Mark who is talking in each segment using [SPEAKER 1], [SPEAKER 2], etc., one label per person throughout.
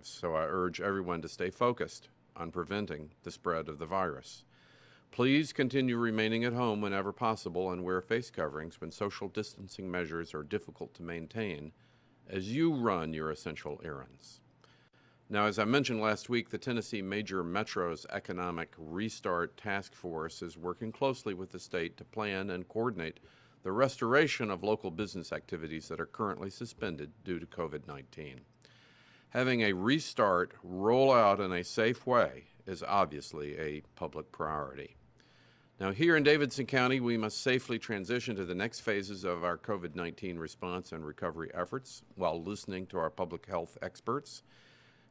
[SPEAKER 1] lives, so I urge everyone to stay focused on preventing the spread of the virus. Please continue remaining at home whenever possible and wear face coverings when social distancing measures are difficult to maintain as you run your essential errands. Now, as I mentioned last week, the Tennessee Major Metro's Economic Restart Task Force is working closely with the state to plan and coordinate the restoration of local business activities that are currently suspended due to COVID-19. Having a restart roll out in a safe way is obviously a public priority. Now, here in Davidson County, we must safely transition to the next phases of our COVID-19 response and recovery efforts while listening to our public health experts.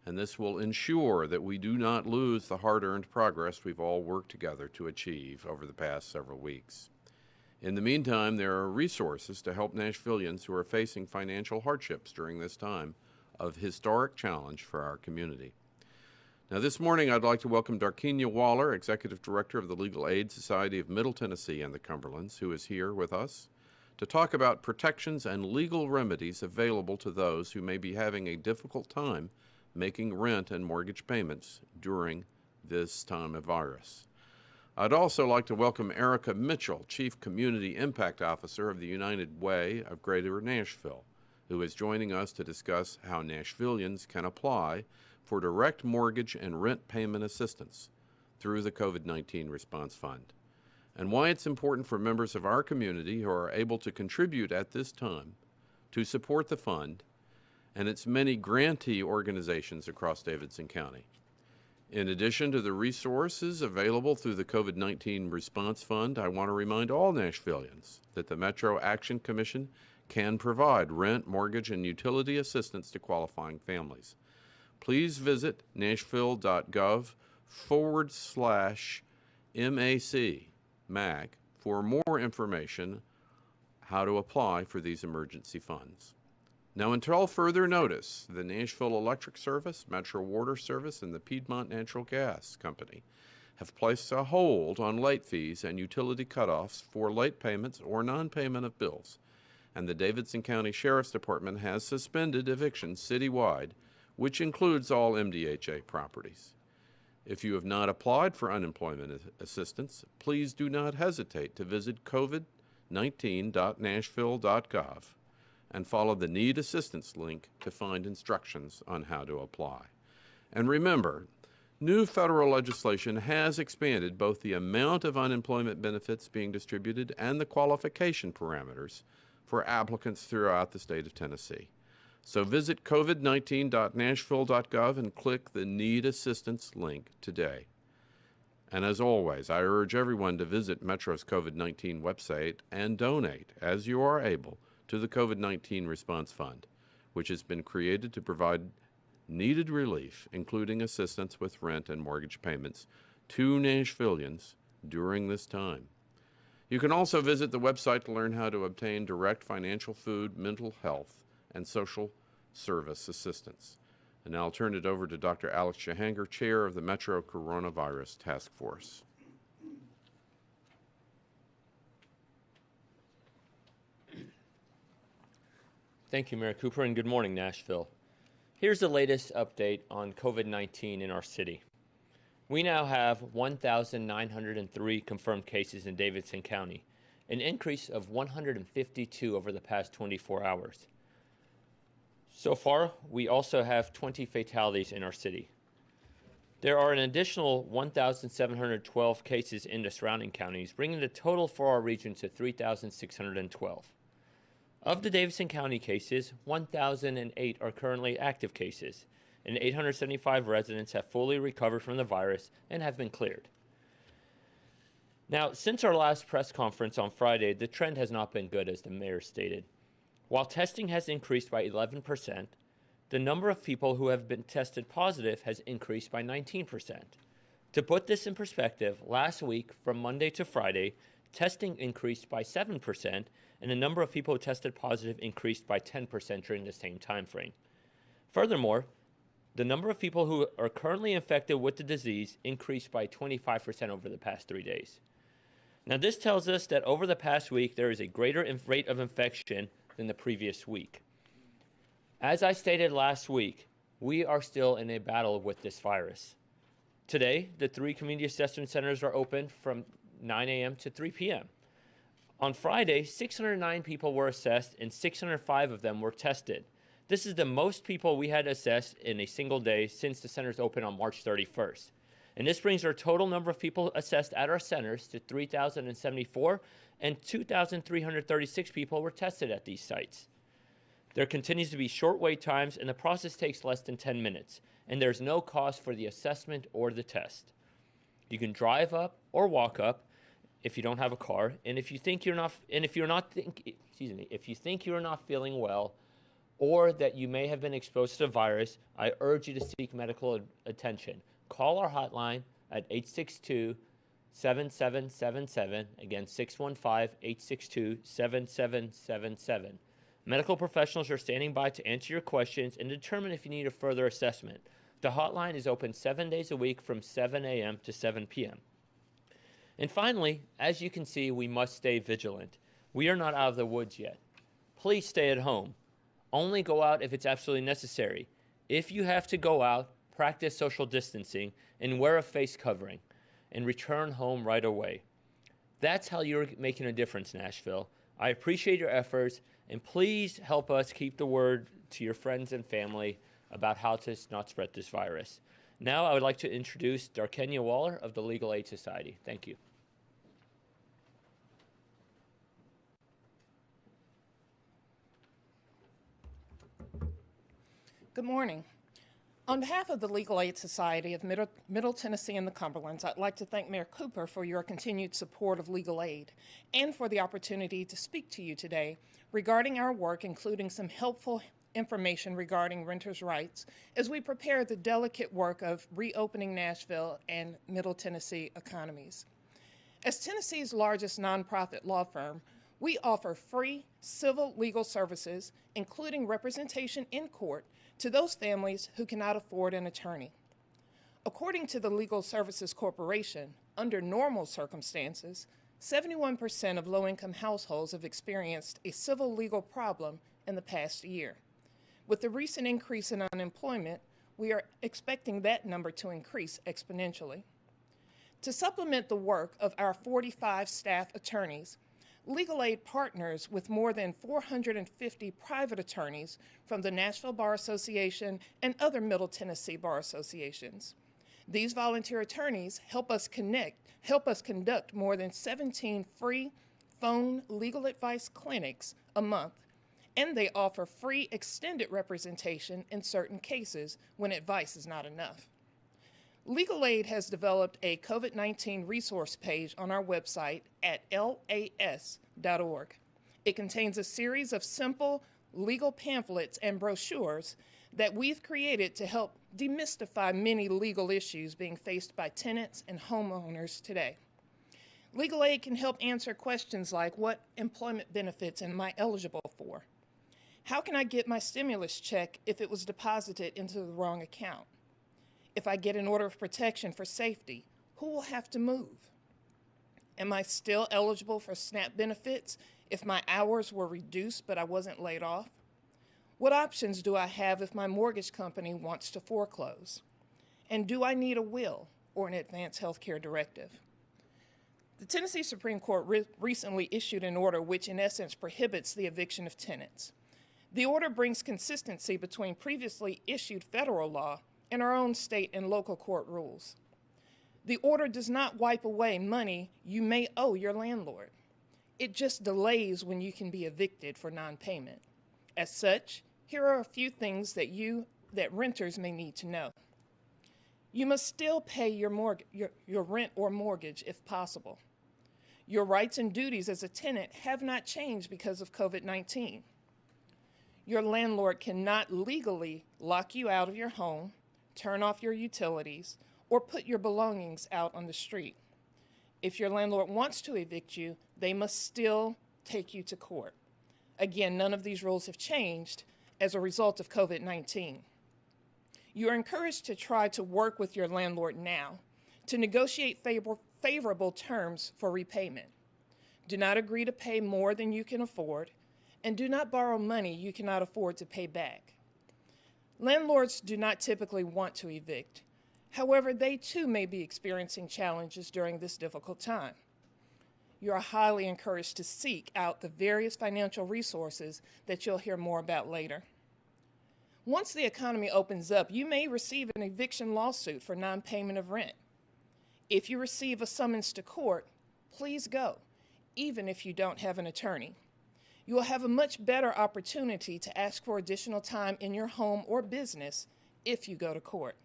[SPEAKER 1] And this will ensure that we do not lose the hard-earned progress we've all worked together to achieve over the past several weeks. In the meantime, there are resources to help Nashvillians who are facing financial hardships during this time of historic challenge for our community. Now, this morning, I'd like to welcome Darkenia Waller, Executive Director of the Legal Aid Society of Middle Tennessee and the Cumberlands, who is here with us to talk about protections and legal remedies available to those who may be having a difficult time making rent and mortgage payments during this time of virus. I'd also like to welcome Erica Mitchell, Chief Community Impact Officer of the United Way of Greater Nashville, who is joining us to discuss how Nashvillians can apply for direct mortgage and rent payment assistance through the COVID-19 Response Fund, and why it's important for members of our community who are able to contribute at this time to support the fund and its many grantee organizations across Davidson County. In addition to the resources available through the COVID-19 Response Fund, I want to remind all Nashvillians that the Metro Action Commission can provide rent, mortgage, and utility assistance to qualifying families. Please visit nashville.gov/MAC for more information how to apply for these emergency funds. Now, until further notice, the Nashville Electric Service, Metro Water Service, and the Piedmont Natural Gas Company have placed a hold on late fees and utility cutoffs for late payments or non-payment of bills, and the Davidson County Sheriff's Department has suspended evictions citywide, which includes all MDHA properties. If you have not applied for unemployment assistance, please do not hesitate to visit covid19.nashville.gov and follow the Need Assistance link to find instructions on how to apply. And remember, new federal legislation has expanded both the amount of unemployment benefits being distributed and the qualification parameters for applicants throughout the state of Tennessee. So visit covid19.nashville.gov and click the Need Assistance link today. And as always, I urge everyone to visit Metro's COVID-19 website and donate, as you are able, to the COVID-19 Response Fund, which has been created to provide needed relief, including assistance with rent and mortgage payments, to Nashvillians during this time. You can also visit the website to learn how to obtain direct financial, food, mental health, and social service assistance. And now I'll turn it over to Dr. Alex Shahanger, Chair of the Metro Coronavirus Task Force.
[SPEAKER 2] Thank you, Mayor Cooper, and good morning, Nashville. Here's the latest update on COVID-19 in our city. We now have 1,903 confirmed cases in Davidson County, an increase of 152 over the past 24 hours. So far, we also have 20 fatalities in our city. There are an additional 1,712 cases in the surrounding counties, bringing the total for our region to 3,612. Of the Davidson County cases, 1,008 are currently active cases, and 875 residents have fully recovered from the virus and have been cleared. Now, since our last press conference on Friday, the trend has not been good, as the mayor stated. While testing has increased by 11%, the number of people who have been tested positive has increased by 19%. To put this in perspective, last week, from Monday to Friday, testing increased by 7%, and the number of people who tested positive increased by 10% during the same time frame. Furthermore, the number of people who are currently infected with the disease increased by 25% over the past 3 days. Now, this tells us that over the past week, there is a greater rate of infection than the previous week. As I stated last week, we are still in a battle with this virus. Today, the 3 community assessment centers are open from 9 a.m. to 3 p.m. On Friday, 609 people were assessed and 605 of them were tested. This is the most people we had assessed in a single day since the centers opened on March 31st. And this brings our total number of people assessed at our centers to 3,074, and 2,336 people were tested at these sites. There continues to be short wait times, and the process takes less than 10 minutes, and there's no cost for the assessment or the test. You can drive up or walk up if you don't have a car, and if you think you're not feeling well, or that you may have been exposed to the virus, I urge you to seek medical attention. Call our hotline at 862-7777, again 615-862-7777. Medical professionals are standing by to answer your questions and determine if you need a further assessment. The hotline is open 7 days a week from 7 a.m. to 7 p.m. And finally, as you can see, we must stay vigilant. We are not out of the woods yet. Please stay at home. Only go out if it's absolutely necessary. If you have to go out, practice social distancing and wear a face covering, and return home right away. That's how you're making a difference, Nashville. I appreciate your efforts, and please help us keep the word to your friends and family about how to not spread this virus. Now I would like to introduce Darkenia Waller of the Legal Aid Society. Thank you.
[SPEAKER 3] Good morning. On behalf of the Legal Aid Society of Middle Tennessee and the Cumberlands, I'd like to thank Mayor Cooper for your continued support of legal aid and for the opportunity to speak to you today regarding our work, including some helpful information regarding renters' rights as we prepare the delicate work of reopening Nashville and Middle Tennessee economies. As Tennessee's largest nonprofit law firm, we offer free civil legal services, including representation in court, to those families who cannot afford an attorney. According to the Legal Services Corporation, under normal circumstances, 71% of low-income households have experienced a civil legal problem in the past year. With the recent increase in unemployment, we are expecting that number to increase exponentially. To supplement the work of our 45 staff attorneys, Legal Aid partners with more than 450 private attorneys from the Nashville Bar Association and other Middle Tennessee bar associations. These volunteer attorneys help us conduct more than 17 free phone legal advice clinics a month, and they offer free extended representation in certain cases when advice is not enough. Legal Aid has developed a COVID-19 resource page on our website at las.org. It contains a series of simple legal pamphlets and brochures that we've created to help demystify many legal issues being faced by tenants and homeowners today. Legal Aid can help answer questions like, what employment benefits am I eligible for? How can I get my stimulus check if it was deposited into the wrong account? If I get an order of protection for safety, who will have to move? Am I still eligible for SNAP benefits if my hours were reduced but I wasn't laid off? What options do I have if my mortgage company wants to foreclose? And do I need a will or an advance health care directive? The Tennessee Supreme Court recently issued an order which in essence prohibits the eviction of tenants. The order brings consistency between previously issued federal law and our own state and local court rules. The order does not wipe away money you may owe your landlord. It just delays when you can be evicted for non-payment. As such, here are a few things that renters may need to know. You must still pay your rent or mortgage if possible. Your rights and duties as a tenant have not changed because of COVID-19. Your landlord cannot legally lock you out of your home, turn off your utilities, or put your belongings out on the street. If your landlord wants to evict you, they must still take you to court. Again, none of these rules have changed as a result of COVID-19. You are encouraged to try to work with your landlord now to negotiate favorable terms for repayment. Do not agree to pay more than you can afford, and do not borrow money you cannot afford to pay back. Landlords do not typically want to evict. However, they too may be experiencing challenges during this difficult time. You are highly encouraged to seek out the various financial resources that you'll hear more about later. Once the economy opens up, you may receive an eviction lawsuit for non-payment of rent. If you receive a summons to court, please go, even if you don't have an attorney. You will have a much better opportunity to ask for additional time in your home or business if you go to court.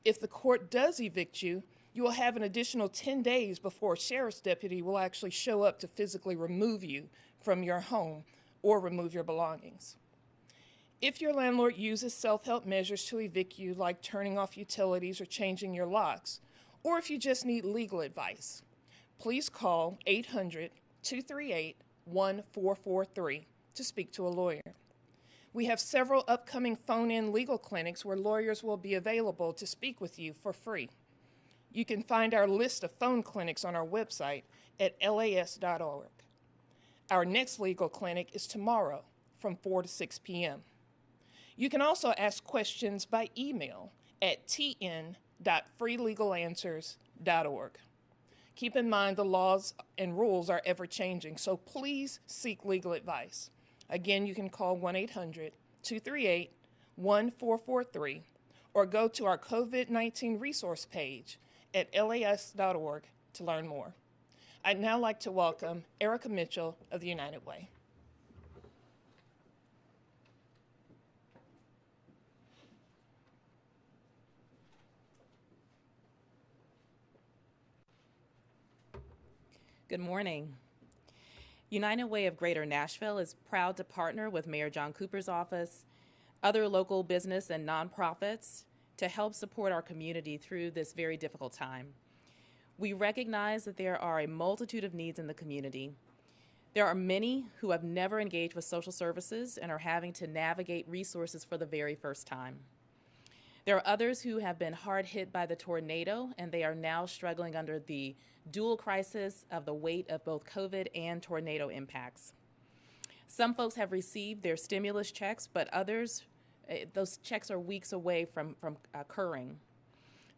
[SPEAKER 3] If the court does evict you, you will have an additional 10 days before a sheriff's deputy will actually show up to physically remove you from your home or remove your belongings. If your landlord uses self-help measures to evict you, like turning off utilities or changing your locks, or if you just need legal advice, please call 800-238-1443 to speak to a lawyer. We have several upcoming phone-in legal clinics where lawyers will be available to speak with you for free. You can find our list of phone clinics on our website at las.org. Our next legal clinic is tomorrow from 4 to 6 p.m. You can also ask questions by email at tn.freelegalanswers.org. Keep in mind the laws and rules are ever-changing, so please seek legal advice. Again, you can call 1-800-238-1443 or go to our COVID-19 resource page at las.org to learn more. I'd now like to welcome Erica Mitchell of the United Way.
[SPEAKER 4] Good morning. United Way of Greater Nashville is proud to partner with Mayor John Cooper's office, other local business and nonprofits to help support our community through this very difficult time. We recognize that there are a multitude of needs in the community. There are many who have never engaged with social services and are having to navigate resources for the very first time. There are others who have been hard hit by the tornado, and they are now struggling under the dual crisis of the weight of both COVID and tornado impacts. Some folks have received their stimulus checks, but others, those checks are weeks away from occurring.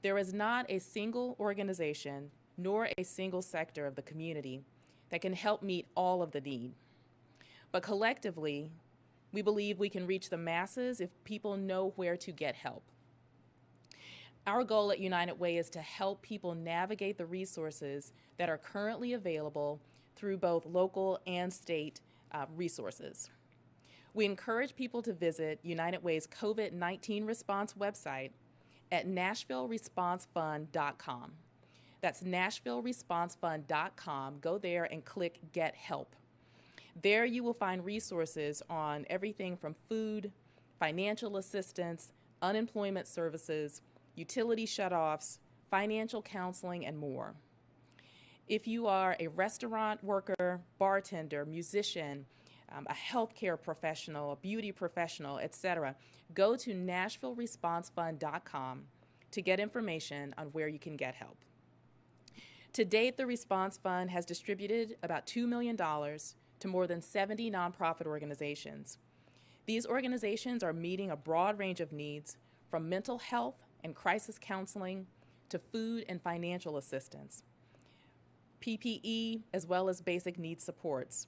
[SPEAKER 4] There is not a single organization nor a single sector of the community that can help meet all of the need. But collectively, we believe we can reach the masses if people know where to get help. Our goal at United Way is to help people navigate the resources that are currently available through both local and state resources. We encourage people to visit United Way's COVID-19 response website at NashvilleResponseFund.com. That's NashvilleResponseFund.com. Go there and click Get Help. There you will find resources on everything from food, financial assistance, unemployment services, utility shutoffs, financial counseling, and more. If you are a restaurant worker, bartender, musician, a healthcare professional, a beauty professional, etc., go to NashvilleResponseFund.com to get information on where you can get help. To date, the Response Fund has distributed about $2 million to more than 70 nonprofit organizations. These organizations are meeting a broad range of needs, from mental health and crisis counseling to food and financial assistance, PPE, as well as basic needs supports.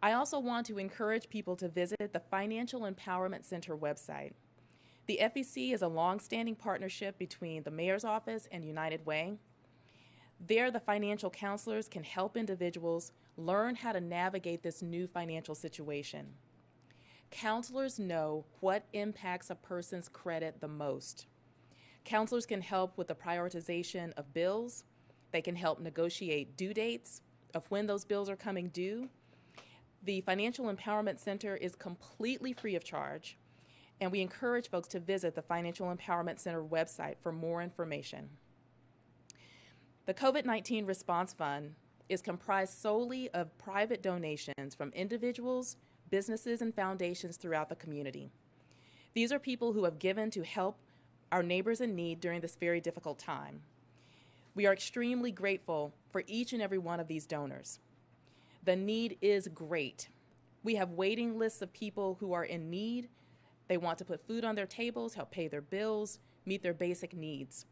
[SPEAKER 4] I also want to encourage people to visit the Financial Empowerment Center website. The FEC is a long-standing partnership between the Mayor's Office and United Way. There, the financial counselors can help individuals learn how to navigate this new financial situation. Counselors know what impacts a person's credit the most. Counselors can help with the prioritization of bills. They can help negotiate due dates of when those bills are coming due. The Financial Empowerment Center is completely free of charge, and we encourage folks to visit the Financial Empowerment Center website for more information. The COVID-19 Response Fund is comprised solely of private donations from individuals, businesses, and foundations throughout the community. These are people who have given to help our neighbors in need during this very difficult time. We are extremely grateful for each and every one of these donors. The need is great. We have waiting lists of people who are in need They want to put food on their tables, help pay their bills, meet their basic needs.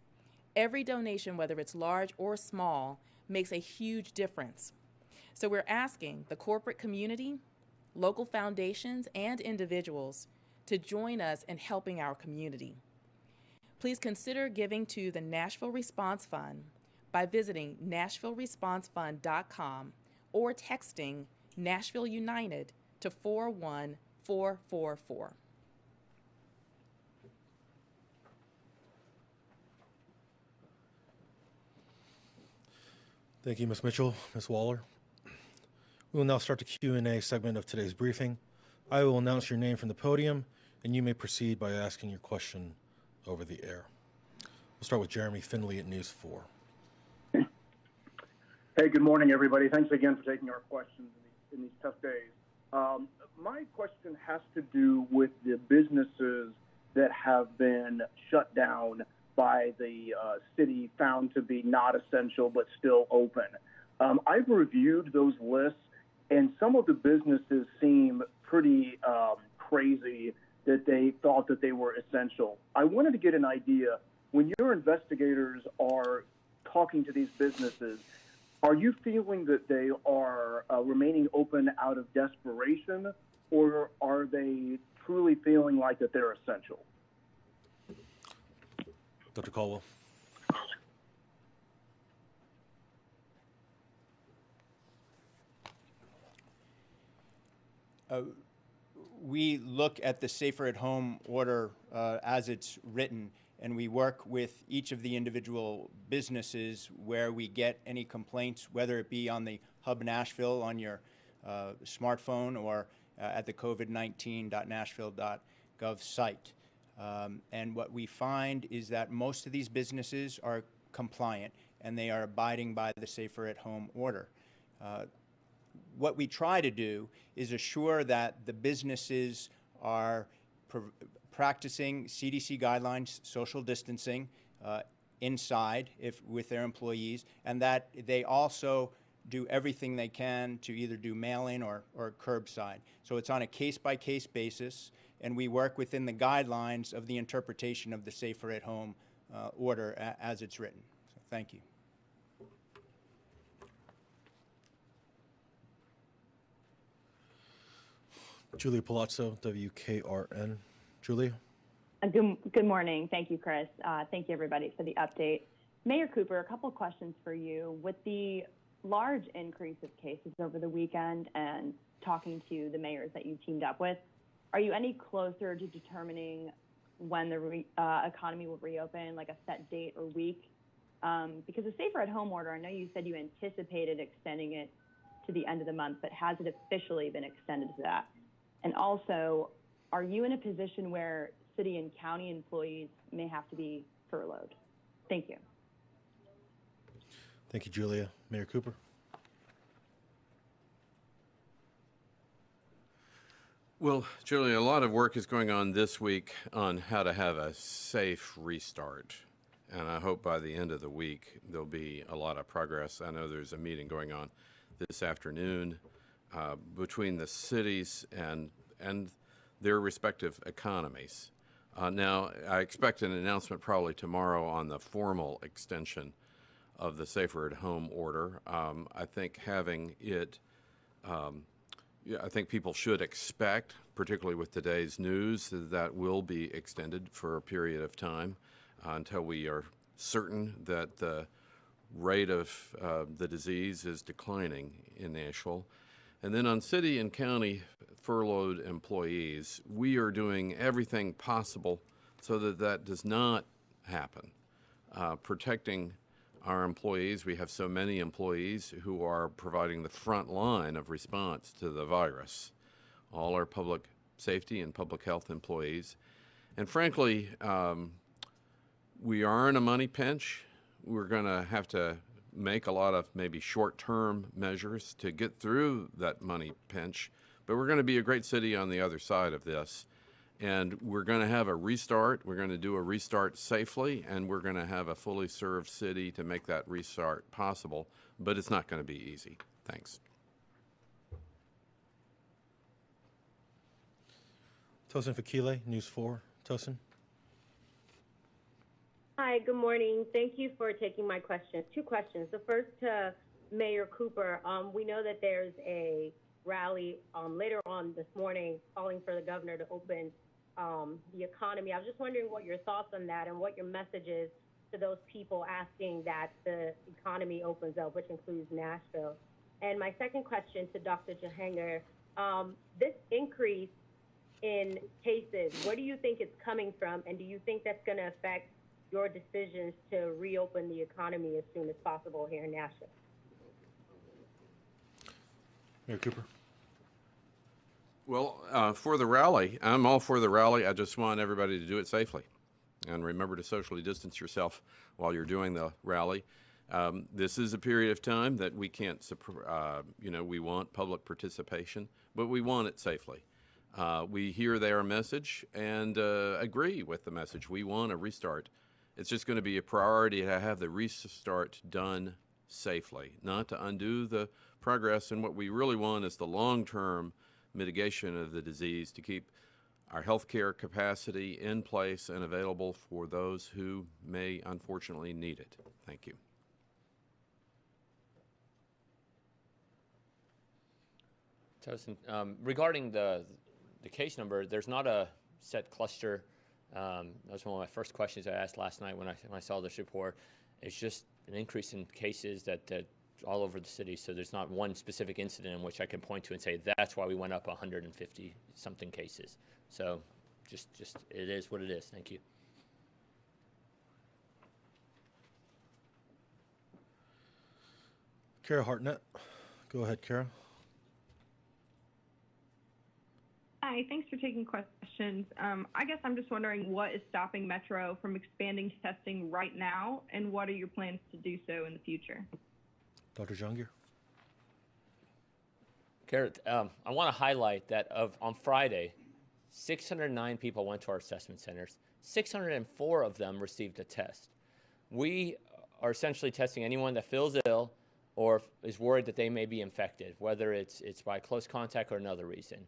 [SPEAKER 4] Every donation, whether it's large or small, makes a huge difference. So we're asking the corporate community, local foundations, and individuals to join us in helping our community. Please consider giving to the Nashville Response Fund by visiting NashvilleResponseFund.com or texting Nashville United to 41444.
[SPEAKER 5] Thank you, Ms. Mitchell. Ms. Waller. We will now start the Q&A segment of today's briefing. I will announce your name from the podium, and you may proceed by asking your question over the air. We'll start with Jeremy Finley at News 4.
[SPEAKER 6] Hey, good morning, everybody. Thanks again for taking our questions in these tough days. My question has to do with the businesses that have been shut down by the city, found to be not essential but still open. I've reviewed those lists, and some of the businesses seem pretty crazy that they thought that they were essential. I wanted to get an idea, when your investigators are talking to these businesses, are you feeling that they are remaining open out of desperation, or are they truly feeling like that they're essential?
[SPEAKER 5] Dr. Caldwell.
[SPEAKER 7] We look at the Safer at Home order as it's written, and we work with each of the individual businesses where we get any complaints, whether it be on the Hub Nashville on your smartphone or at the covid19.nashville.gov site. And what we find is that most of these businesses are compliant and they are abiding by the Safer at Home order. What we try to do is assure that the businesses are practicing CDC guidelines, social distancing inside with their employees, and that they also do everything they can to either do mail-in or curbside. So it's on a case-by-case basis, and we work within the guidelines of the interpretation of the Safer at Home order as it's written. So thank you.
[SPEAKER 5] Julia Palazzo, WKRN. Julia?
[SPEAKER 8] Good morning. Thank you, Chris. Thank you, everybody, for the update. Mayor Cooper, a couple questions for you. With the large increase of cases over the weekend and talking to the mayors that you teamed up with, are you any closer to determining when the economy will reopen, like a set date or week? Because the Safer at Home order, I know you said you anticipated extending it to the end of the month, but has it officially been extended to that? And also, are you in a position where city and county employees may have to be furloughed? Thank you.
[SPEAKER 5] Thank you, Julia. Mayor Cooper?
[SPEAKER 1] Well, Julia, a lot of work is going on this week on how to have a safe restart. And I hope by the end of the week there'll be a lot of progress. I know there's a meeting going on this afternoon between the cities and their respective economies. Now, I expect an announcement probably tomorrow on the formal extension of the Safer at Home order. I think having it, I think people should expect, particularly with today's news, that will be extended for a period of time until we are certain that the rate of the disease is declining in Nashville. And then on city and county furloughed employees, we are doing everything possible so that that does not happen. Protecting our employees, we have so many employees who are providing the front line of response to the virus. All our public safety and public health employees. And frankly, we are in a money pinch. We're going to have to make a lot of maybe short-term measures to get through that money pinch, but we're going to be a great city on the other side of this. And we're going to have a restart. We're going to do a restart safely, and we're going to have a fully served city to make that restart possible, but it's not going to be easy. Thanks.
[SPEAKER 5] Tosin Fakile, News 4. Tosin.
[SPEAKER 9] Hi, good morning. Thank you for taking my questions. Two questions. The first to Mayor Cooper. We know that there's a rally later on this morning calling for the governor to open the economy. I was just wondering what your thoughts on that and what your message is to those people asking that the economy opens up, which includes Nashville. And my second question to Dr. Jahanger, this increase in cases, where do you think it's coming from? And do you think that's going to affect your decisions to reopen the economy as soon as possible here in Nashville?
[SPEAKER 5] Mayor Cooper.
[SPEAKER 1] Well, for the rally, I'm all for the rally. I just want everybody to do it safely. And remember to socially distance yourself while you're doing the rally. This is a period of time that we can't, we want public participation, but we want it safely. We hear their message and agree with the message. We want a restart. It's just going to be a priority to have the restart done safely, not to undo the progress. And what we really want is the long-term mitigation of the disease, to keep our healthcare capacity in place and available for those who may unfortunately need it. Thank you.
[SPEAKER 2] Tosin, regarding the case number, there's not a set cluster. That was one of my first questions I asked last night when I saw this report. It's just an increase in cases that all over the city, so there's not one specific incident in which I can point to and say that's why we went up 150 something cases. So just it is what it is. Thank you.
[SPEAKER 5] Kara Hartnett. Go ahead, Kara.
[SPEAKER 10] Hi, thanks for taking questions. I guess I'm just wondering what is stopping Metro from expanding testing right now, and what are your plans to do so in the future?
[SPEAKER 5] Dr. Jungir.
[SPEAKER 2] Garrett, I want to highlight that on Friday, 609 people went to our assessment centers. 604 of them received a test. We are essentially testing anyone that feels ill or is worried that they may be infected, whether it's by close contact or another reason.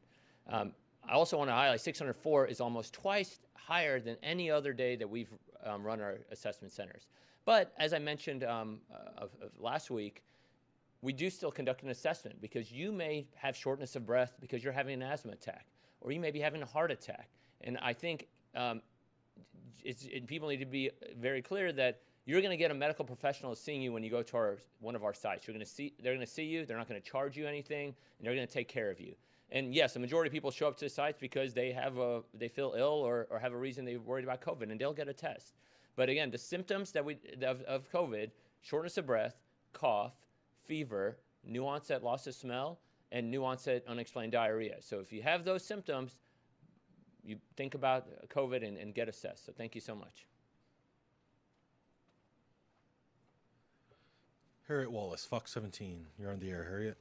[SPEAKER 2] I also want to highlight 604 is almost twice higher than any other day that we've run our assessment centers. But as I mentioned of last week, we do still conduct an assessment because you may have shortness of breath because you're having an asthma attack, or you may be having a heart attack. And I think people need to be very clear that you're going to get a medical professional seeing you when you go to one of our sites. They're going to see you. They're not going to charge you anything, and they're going to take care of you. And yes, the majority of people show up to the sites because they feel ill or have a reason they're worried about COVID, and they'll get a test. But again, the symptoms of COVID: shortness of breath, cough, fever, new onset loss of smell, and new onset unexplained diarrhea. So if you have those symptoms, you think about COVID and get assessed. So thank you so much.
[SPEAKER 5] Harriet Wallace, Fox 17. You're on the air, Harriet.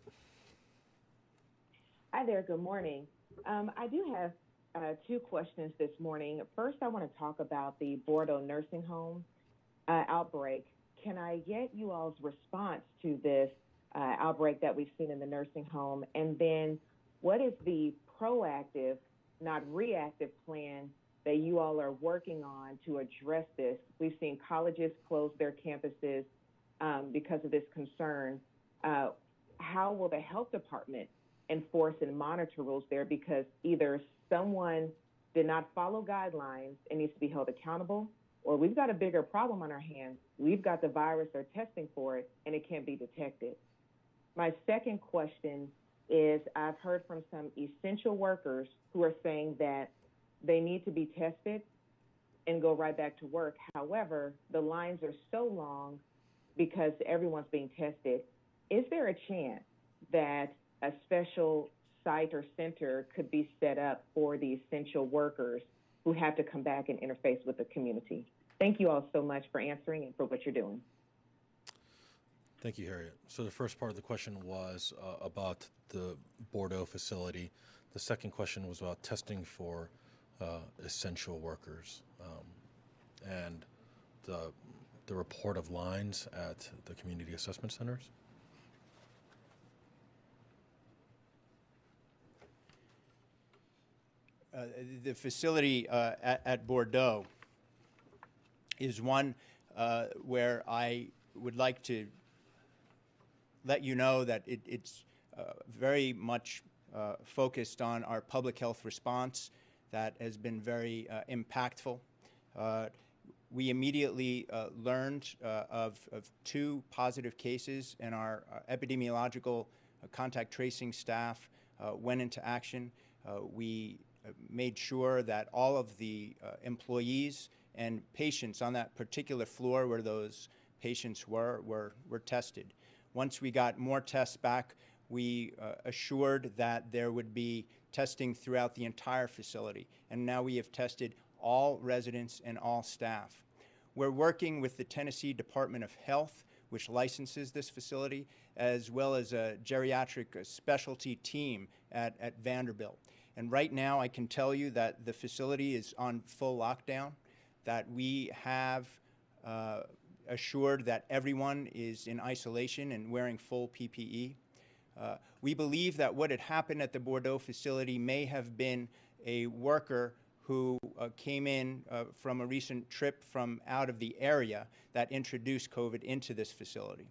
[SPEAKER 11] Hi there, good morning. I do have two questions this morning. First, I want to talk about the Bordeaux nursing home outbreak. Can I get you all's response to this outbreak that we've seen in the nursing home? And then what is the proactive, not reactive plan that you all are working on to address this? We've seen colleges close their campuses because of this concern. How will the health department enforce and monitor rules there? Because either someone did not follow guidelines and needs to be held accountable, or we've got a bigger problem on our hands. We've got the virus, they're testing for it, and it can't be detected. My second question is, I've heard from some essential workers who are saying that they need to be tested and go right back to work. However, the lines are so long because everyone's being tested. Is there a chance that a special site or center could be set up for the essential workers who have to come back and interface with the community? Thank you all so much for answering and for what you're doing.
[SPEAKER 5] Thank you, Harriet. So the first part of the question was about the Bordeaux facility. The second question was about testing for essential workers and the report of lines at the community assessment centers.
[SPEAKER 7] The facility at Bordeaux is one where I would like to let you know that it's very much focused on our public health response that has been very impactful. We immediately learned of 2 positive cases, and our epidemiological contact tracing staff went into action. We made sure that all of the employees and patients on that particular floor where those patients were tested. Once we got more tests back, we assured that there would be testing throughout the entire facility, and now we have tested all residents and all staff. We're working with the Tennessee Department of Health, which licenses this facility, as well as a geriatric specialty team at Vanderbilt. And right now I can tell you that the facility is on full lockdown, that we have assured that everyone is in isolation and wearing full PPE. We believe that what had happened at the Bordeaux facility may have been a worker who came in from a recent trip from out of the area that introduced COVID into this facility.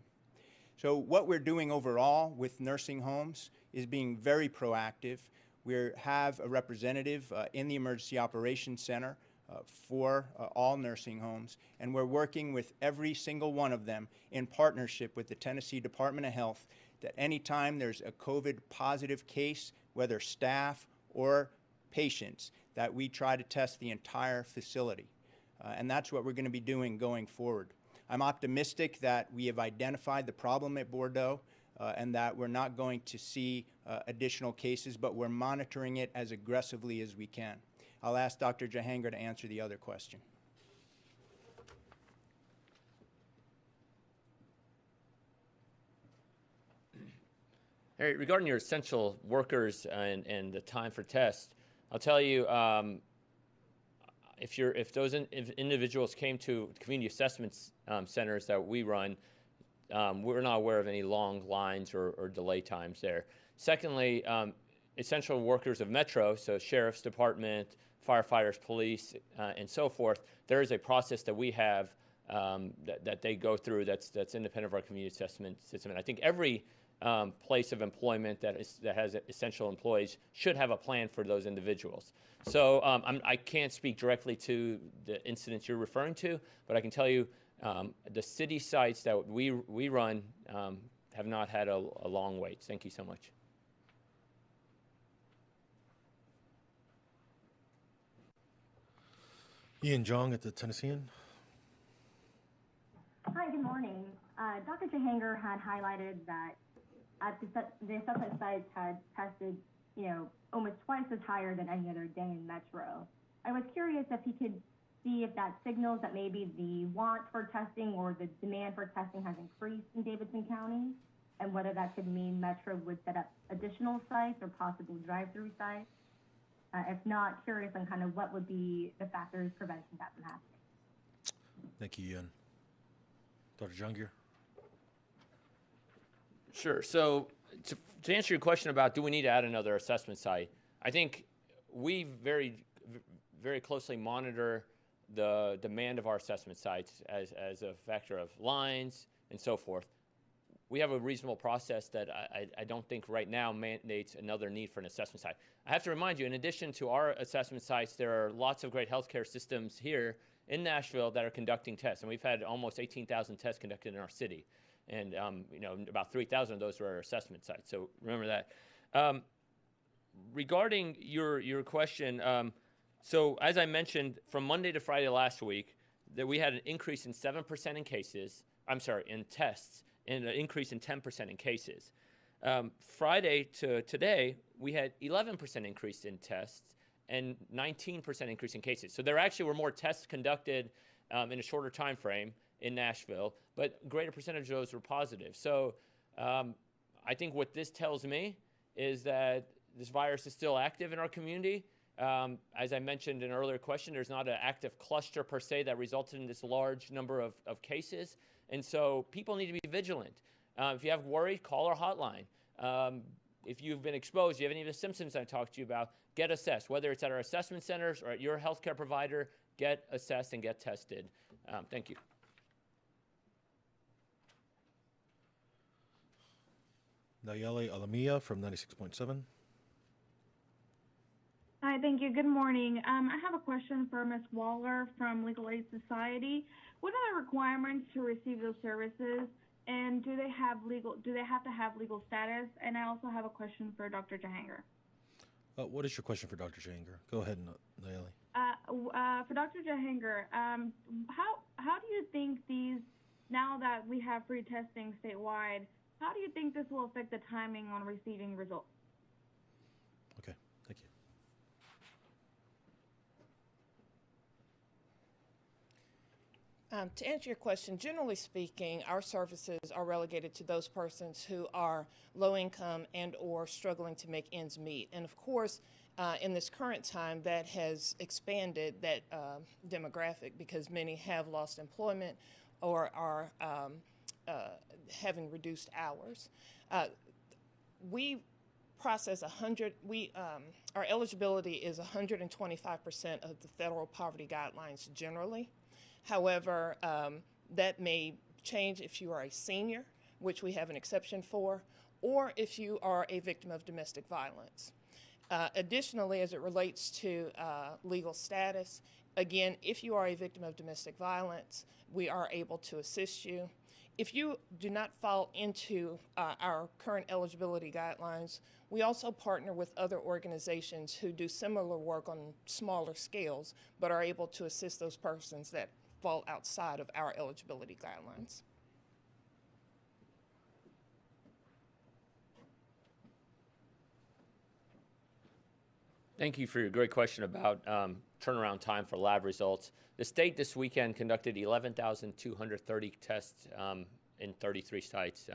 [SPEAKER 7] So what we're doing overall with nursing homes is being very proactive. We have a representative in the Emergency Operations Center for all nursing homes, and we're working with every single one of them in partnership with the Tennessee Department of Health that anytime there's a COVID positive case, whether staff or patients, that we try to test the entire facility. And that's what we're going to be doing going forward. I'm optimistic that we have identified the problem at Bordeaux and that we're not going to see additional cases, but we're monitoring it as aggressively as we can. I'll ask Dr. Jahangir to answer the other question.
[SPEAKER 2] Harry, regarding your essential workers and the time for tests, I'll tell you, if those individuals came to community assessment centers that we run, we're not aware of any long lines or delay times there. Secondly, essential workers of Metro, so sheriff's department, firefighters, police, and so forth, there is a process that we have that they go through that's independent of our community assessment system. And I think every place of employment that has essential employees should have a plan for those individuals. So I can't speak directly to the incidents you're referring to, but I can tell you the city sites that we run have not had a long wait. Thank you so much.
[SPEAKER 5] Ian Jong at the Tennessean.
[SPEAKER 12] Hi, good morning. Dr. Jahangir had highlighted that the assessment sites had tested, almost twice as higher than any other day in Metro. I was curious if he could see if that signals that maybe the want for testing or the demand for testing has increased in Davidson County, and whether that could mean Metro would set up additional sites or possible drive-through sites. If not, curious on kind of what would be the factors preventing that from happening.
[SPEAKER 5] Thank you, Ian. Dr. Jahangir.
[SPEAKER 2] Sure. So to answer your question about do we need to add another assessment site, I think we very closely monitor the demand of our assessment sites as a factor of lines and so forth. We have a reasonable process that I don't think right now mandates another need for an assessment site. I have to remind you, in addition to our assessment sites, there are lots of great healthcare systems here in Nashville that are conducting tests, and we've had almost 18,000 tests conducted in our city. And about 3,000 of those were our assessment sites. So remember that. Regarding your question, so as I mentioned, from Monday to Friday last week, that we had an increase in 7% in cases. In tests, and an increase in 10% in cases. Friday to today, we had 11% increase in tests and 19% increase in cases. So there actually were more tests conducted in a shorter time frame in Nashville, but a greater percentage of those were positive. So I think what this tells me is that this virus is still active in our community. As I mentioned in an earlier question, there's not an active cluster per se that resulted in this large number of cases. And so people need to be vigilant. If you have worry, call our hotline. If you've been exposed, you have any of the symptoms I talked to you about, get assessed, whether it's at our assessment centers or at your healthcare provider. Get assessed and get tested. Thank you.
[SPEAKER 5] Nayeli Alamia from 96.7.
[SPEAKER 13] Hi, thank you. Good morning. I have a question for Ms. Waller from Legal Aid Society. What are the requirements to receive those services, and do they have to have legal status? And I also have a question for Dr. Jahanger.
[SPEAKER 5] What is your question for Dr. Jahanger? Go ahead, Nayeli.
[SPEAKER 13] For Dr. Jahanger, how do you think now that we have free testing statewide, how do you think this will affect the timing on receiving results?
[SPEAKER 5] Okay, thank you.
[SPEAKER 3] To answer your question, generally speaking, our services are relegated to those persons who are low income and or struggling to make ends meet. And of course, in this current time, that has expanded that demographic because many have lost employment or are having reduced hours. We process our eligibility is 125% of the federal poverty guidelines generally. However, that may change if you are a senior, which we have an exception for, or if you are a victim of domestic violence. Additionally, as it relates to legal status, again, if you are a victim of domestic violence, we are able to assist you. If you do not fall into our current eligibility guidelines, we also partner with other organizations who do similar work on smaller scales, but are able to assist those persons that fall outside of our eligibility guidelines.
[SPEAKER 2] Thank you for your great question about turnaround time for lab results. The state this weekend conducted 11,230 tests in 33 sites.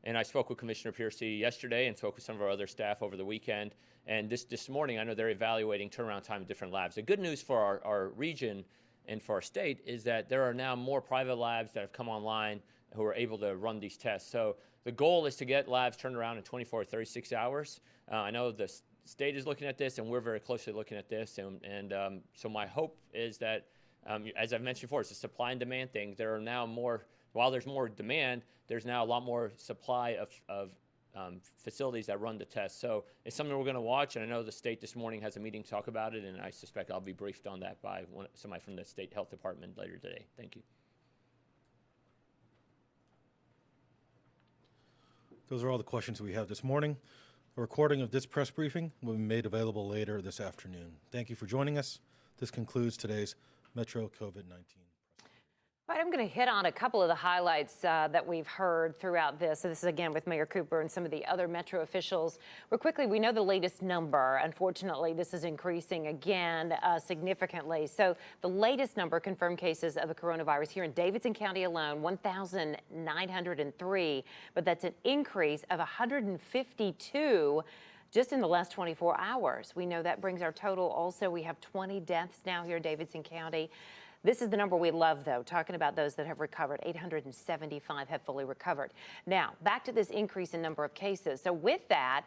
[SPEAKER 2] And I spoke with Commissioner Piercy yesterday and spoke with some of our other staff over the weekend. And this morning, I know they're evaluating turnaround time in different labs. The good news for our region and for our state is that there are now more private labs that have come online who are able to run these tests. So the goal is to get labs turned around in 24 or 36 hours. I know the state is looking at this, and we're very closely looking at this. And so my hope is that, as I've mentioned before, it's a supply and demand thing. There are now more, while there's more demand, there's now a lot more supply of facilities that run the tests. So it's something we're going to watch, and I know the state this morning has a meeting to talk about it, and I suspect I'll be briefed on that by somebody from the state health department later today. Thank you.
[SPEAKER 5] Those are all the questions we have this morning. A recording of this press briefing will be made available later this afternoon. Thank you for joining us. This concludes today's Metro COVID-19.
[SPEAKER 14] All right, I'm going to hit on a couple of the highlights that we've heard throughout this. So this is again with Mayor Cooper and some of the other Metro officials. Real quickly, we know the latest number. Unfortunately, this is increasing again significantly. So the latest number confirmed cases of the coronavirus here in Davidson County alone, 1,903. But that's an increase of 152 just in the last 24 hours. We know that brings our total also. We have 20 deaths now here in Davidson County. This is the number we love, though, talking about those that have recovered. 875 have fully recovered. Now, back to this increase in number of cases. So with that,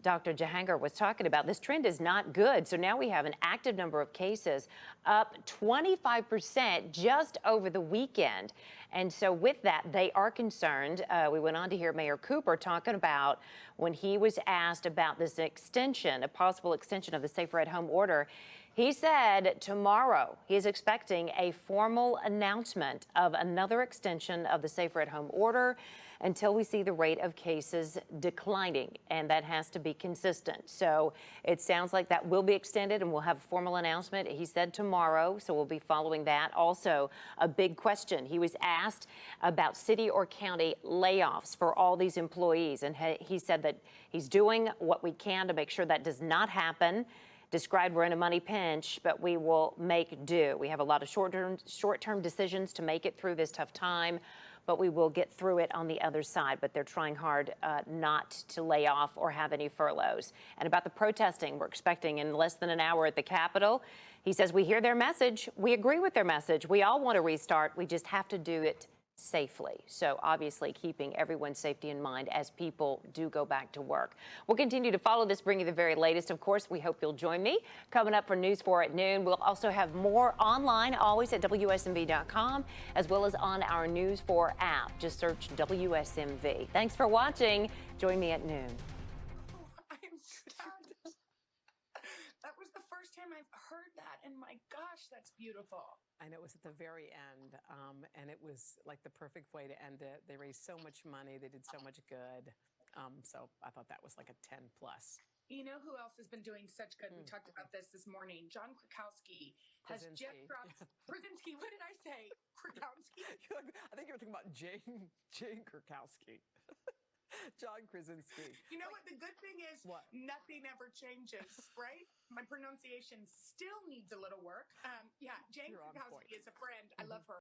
[SPEAKER 14] Dr. Jahanger was talking about, this trend is not good. So now we have an active number of cases up 25% just over the weekend. And so with that, they are concerned. We went on to hear Mayor Cooper talking about when he was asked about this extension, a possible extension of the Safer at Home order. He said tomorrow he is expecting a formal announcement of another extension of the Safer at Home order until we see the rate of cases declining, and that has to be consistent. So it sounds like that will be extended, and we'll have a formal announcement. He said tomorrow, so we'll be following that. Also, a big question. He was asked about city or county layoffs for all these employees, and he said that he's doing what we can to make sure that does not happen. Described we're in a money pinch, but we will make do. We have a lot of short-term decisions to make it through this tough time, but we will get through it on the other side. But they're trying hard not to lay off or have any furloughs. And about the protesting, we're expecting in less than an hour at the Capitol. He says we hear their message. We agree with their message. We all want to restart. We just have to do it safely. So obviously keeping everyone's safety in mind as people do go back to work. We'll continue to follow this, bring you the very latest. Of course, we hope you'll join me coming up for News 4 at noon. We'll also have more online, always at WSMV.com, as well as on our News 4 app. Just search WSMV. Thanks for watching. Join me at noon.
[SPEAKER 15] I'm stunned. That was the first time I've heard that, and my gosh, that's beautiful.
[SPEAKER 16] And it was at the very end, and it was like the perfect way to end it. They raised so much money, they did so much good. So I thought that was like a 10 plus.
[SPEAKER 15] You know who else has been doing such good? We talked about this morning. John Krakowski has just dropped. Krasinski, what did I say? Krakowski?
[SPEAKER 16] I think you were talking about Jane Krakowski. John Krasinski.
[SPEAKER 15] You know what? The good thing is nothing ever changes, right? My pronunciation still needs a little work. Yeah, Jane Krakowski is a friend. I love her.